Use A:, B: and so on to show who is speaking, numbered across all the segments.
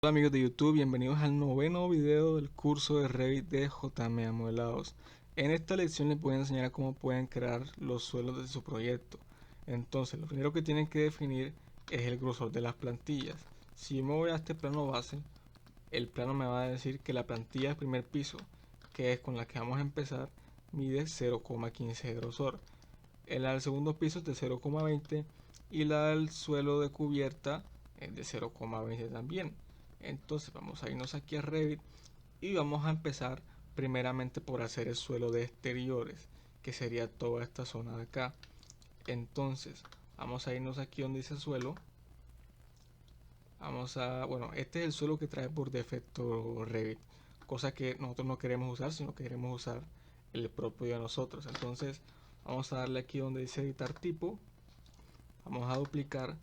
A: Hola amigos de YouTube, bienvenidos al noveno video del curso de Revit de JMA Modelados. En esta lección les voy a enseñar cómo pueden crear los suelos de su proyecto. Entonces, lo primero que tienen que definir es el grosor de las plantillas. Si yo me voy a este plano base, el plano me va a decir que la plantilla del primer piso, que es con la que vamos a empezar, mide 0,15 de grosor. La del segundo piso es de 0,20 y la del suelo de cubierta es de 0,20 también. Entonces vamos a irnos aquí a Revit y vamos a empezar primeramente por hacer el suelo de exteriores, que sería toda esta zona de acá. Entonces vamos a irnos aquí donde dice suelo. Bueno, este es el suelo que trae por defecto Revit, cosa que nosotros no queremos usar, sino que queremos usar el propio de nosotros. Entonces vamos a darle aquí donde dice editar tipo, vamos a duplicar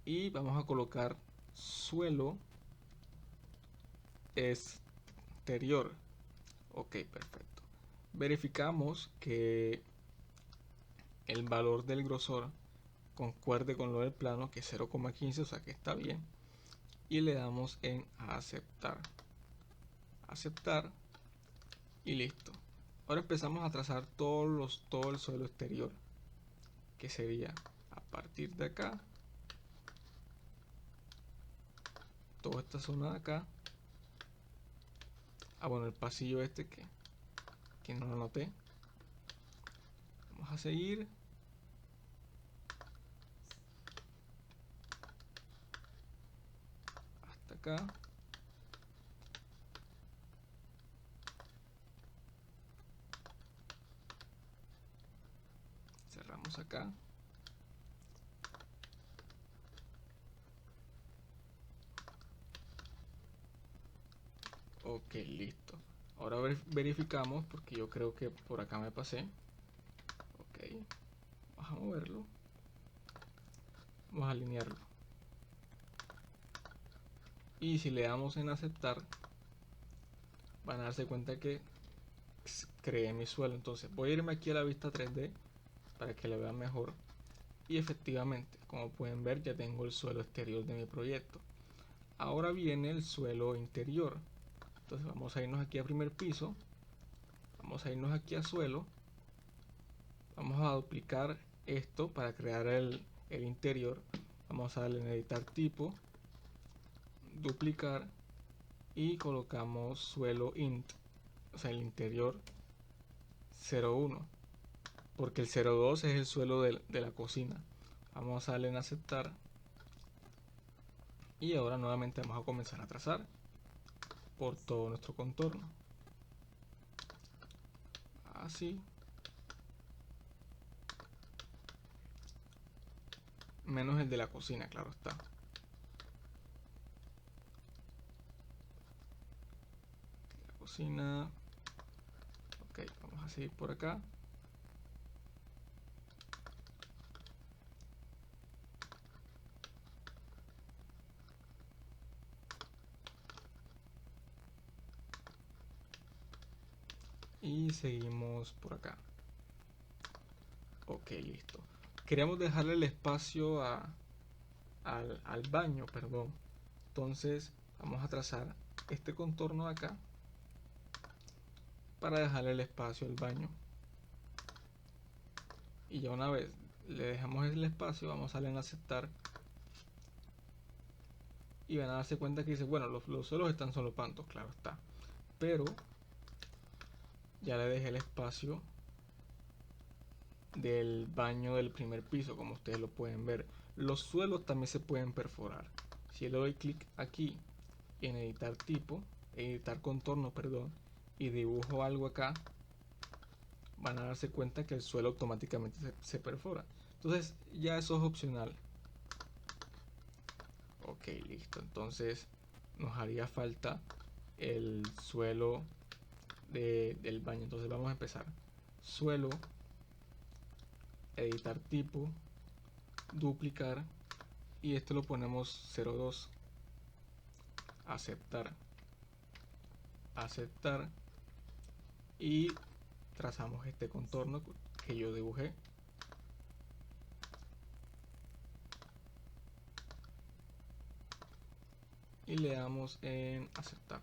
A: y vamos a colocar suelo exterior. Ok, perfecto. Verificamos que el valor del grosor concuerde con lo del plano, que es 0,15, o sea que está bien. Y le damos en aceptar. Aceptar y listo. Ahora empezamos a trazar todo el suelo exterior, que sería a partir de acá, toda esta zona de acá. Bueno, el pasillo este que no lo anoté. Vamos a seguir. Hasta acá. Cerramos acá. Ok, listo. Ahora verificamos porque yo creo que por acá me pasé. Ok, vamos a moverlo. Vamos a alinearlo. Y si le damos en aceptar, van a darse cuenta que creé mi suelo. Entonces voy a irme aquí a la vista 3D para que lo vean mejor. Y efectivamente, como pueden ver, ya tengo el suelo exterior de mi proyecto. Ahora viene el suelo interior. Entonces vamos a irnos aquí a primer piso. Vamos a irnos aquí a suelo. Vamos a duplicar esto para crear el interior. Vamos a darle en editar tipo, duplicar y colocamos suelo int, o sea el interior 01, porque el 02 es el suelo de la cocina. Vamos a darle en aceptar y ahora nuevamente vamos a comenzar a trazar por todo nuestro contorno. Así. Menos el de la cocina, claro está. La cocina. Ok, vamos a seguir por acá. Y seguimos por acá. Ok, listo. Queríamos dejarle el espacio al baño, perdón. Entonces vamos a trazar este contorno de acá para dejarle el espacio al baño. Y ya una vez le dejamos el espacio, vamos a darle en aceptar. Y van a darse cuenta que dice, bueno, los suelos están solopantos, claro está. Pero ya le dejé el espacio del baño del primer piso, como ustedes lo pueden ver. Los suelos también se pueden perforar. Si le doy clic aquí en editar tipo, editar contorno, perdón, y dibujo algo acá, van a darse cuenta que el suelo automáticamente se perfora. Entonces ya eso es opcional. Ok, listo. Entonces nos haría falta el suelo del baño. Entonces vamos a empezar. Suelo, editar tipo, duplicar y esto lo ponemos 02. Aceptar, aceptar y trazamos este contorno que yo dibujé. y le damos en aceptar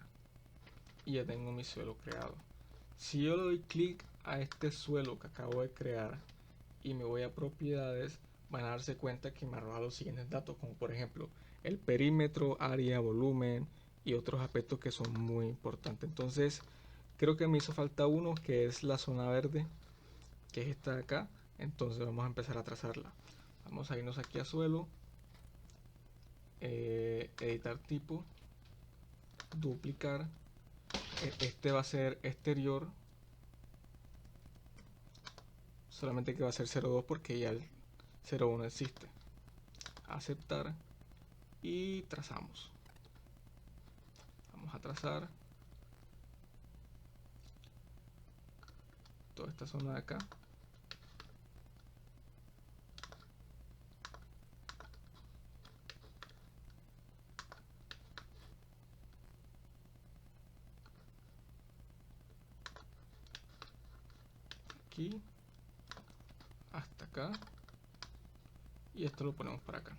A: y ya tengo mi suelo creado. Si yo le doy clic a este suelo que acabo de crear y me voy a propiedades, van a darse cuenta que me arroja los siguientes datos, como por ejemplo el perímetro, área, volumen y otros aspectos que son muy importantes. Entonces creo que me hizo falta uno, que es la zona verde, que es esta de acá. Entonces vamos a empezar a trazarla. Vamos a irnos aquí a suelo, editar tipo, duplicar. Este va a ser exterior, solamente que va a ser 0,2 porque ya el 0,1 existe. Aceptar y trazamos. Vamos a trazar toda esta zona de acá. Aquí hasta acá y esto lo ponemos para acá.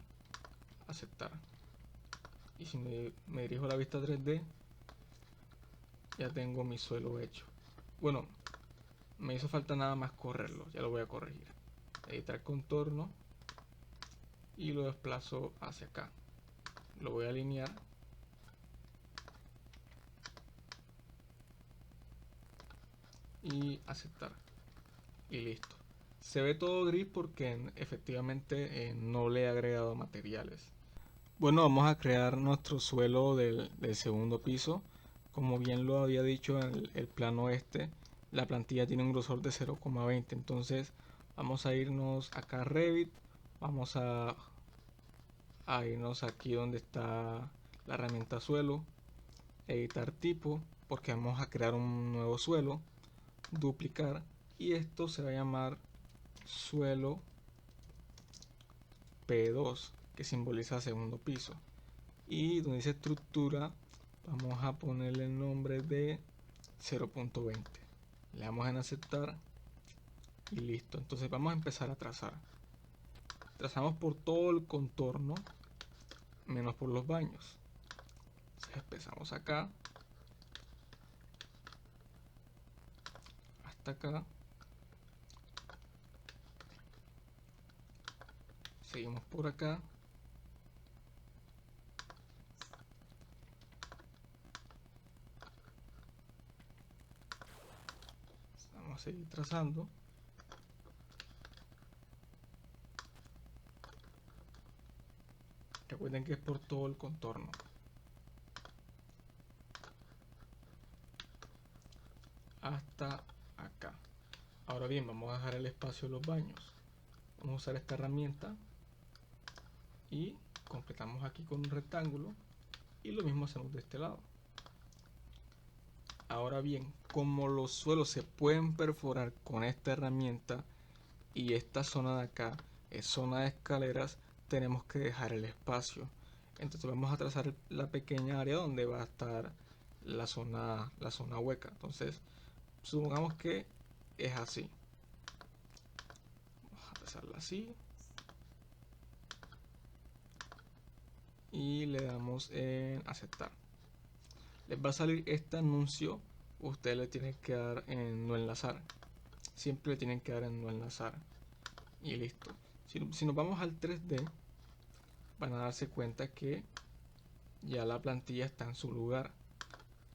A: Aceptar. Y si me dirijo a la vista 3D, ya tengo mi suelo hecho. Bueno, me hizo falta nada más correrlo, ya lo voy a corregir. Editar contorno y lo desplazo hacia acá. Lo voy a alinear y aceptar y listo. Se ve todo gris porque efectivamente no le he agregado materiales. Bueno, vamos a crear nuestro suelo del segundo piso. Como bien lo había dicho en el plano este, la plantilla tiene un grosor de 0,20. Entonces vamos a irnos acá a Revit. Vamos a irnos aquí donde está la herramienta suelo. Editar tipo, porque vamos a crear un nuevo suelo. Duplicar. Y esto se va a llamar suelo P2, que simboliza segundo piso. Y donde dice estructura, vamos a ponerle el nombre de 0.20. Le damos en aceptar y listo. Entonces vamos a empezar a trazar. Trazamos por todo el contorno, menos por los baños. Entonces empezamos acá hasta acá. Seguimos por acá. Vamos a seguir trazando. Recuerden que es por todo el contorno. Hasta acá. Ahora bien, vamos a dejar el espacio de los baños. Vamos a usar esta herramienta y completamos aquí con un rectángulo y lo mismo hacemos de este lado. Ahora bien, como los suelos se pueden perforar con esta herramienta y esta zona de acá es zona de escaleras, tenemos que dejar el espacio. Entonces vamos a trazar la pequeña área donde va a estar la zona hueca. Entonces supongamos que es así. Vamos a trazarla así y le damos en aceptar. Les va a salir este anuncio. Ustedes le tienen que dar en no enlazar. Siempre le tienen que dar en no enlazar y listo. Si nos vamos al 3D, van a darse cuenta que ya la plantilla está en su lugar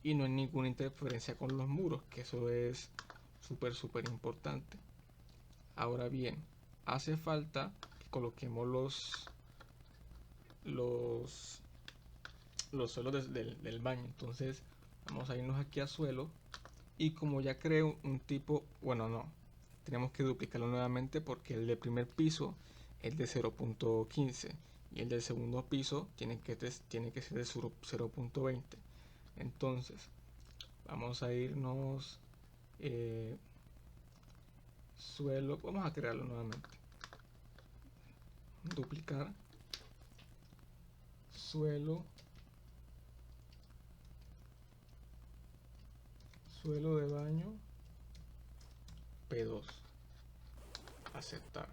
A: y no hay ninguna interferencia con los muros, que eso es súper importante. Ahora bien, hace falta que coloquemos los suelos del baño. Entonces vamos a irnos aquí a suelo y como ya creé un tipo, bueno, no, tenemos que duplicarlo nuevamente porque el de primer piso es de 0.15 y el del segundo piso tiene que ser de 0.20. Entonces vamos a irnos suelo, vamos a crearlo nuevamente, duplicar suelo de baño P2, aceptar.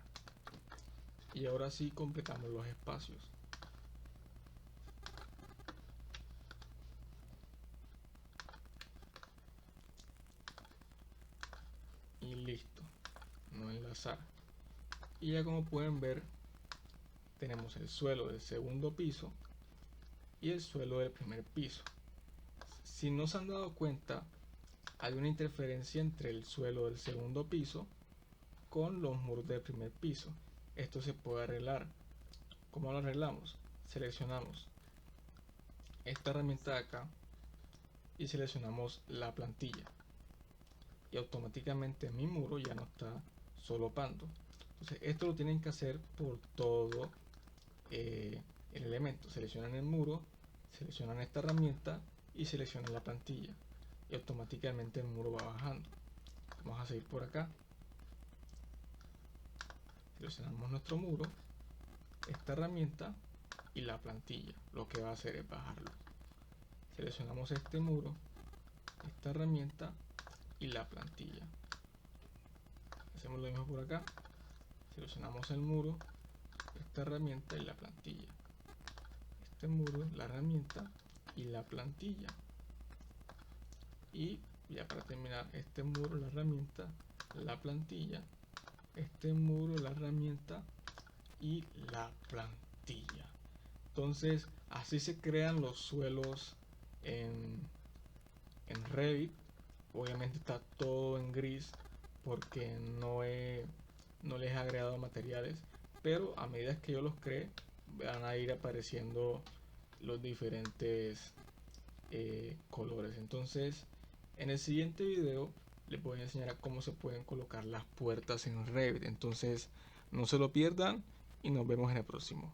A: Y ahora sí completamos los espacios. listo, no enlazar. Y ya como pueden ver, tenemos el suelo del segundo piso y el suelo del primer piso. Si no se han dado cuenta, hay una interferencia entre el suelo del segundo piso con los muros del primer piso. Esto se puede arreglar. ¿Cómo lo arreglamos? Seleccionamos esta herramienta de acá y seleccionamos la plantilla, y automáticamente mi muro ya no está solopando. Entonces esto lo tienen que hacer por todo el elemento. Seleccionan el muro, seleccionan esta herramienta y seleccionan la plantilla, y automáticamente el muro va bajando. Vamos a seguir por acá. Seleccionamos nuestro muro, esta herramienta y la plantilla. Lo que va a hacer es bajarlo. Seleccionamos este muro, esta herramienta y la plantilla. Hacemos lo mismo por acá. Seleccionamos el muro, esta herramienta y la plantilla. Este muro, la herramienta y la plantilla. Y ya para terminar, este muro, la herramienta, la plantilla, este muro, la herramienta y la plantilla. Entonces así se crean los suelos en Revit. Obviamente está todo en gris porque no les he agregado materiales, pero a medida que yo los cree van a ir apareciendo los diferentes colores. Entonces en el siguiente video les voy a enseñar a cómo se pueden colocar las puertas en Revit. Entonces no se lo pierdan y nos vemos en el próximo.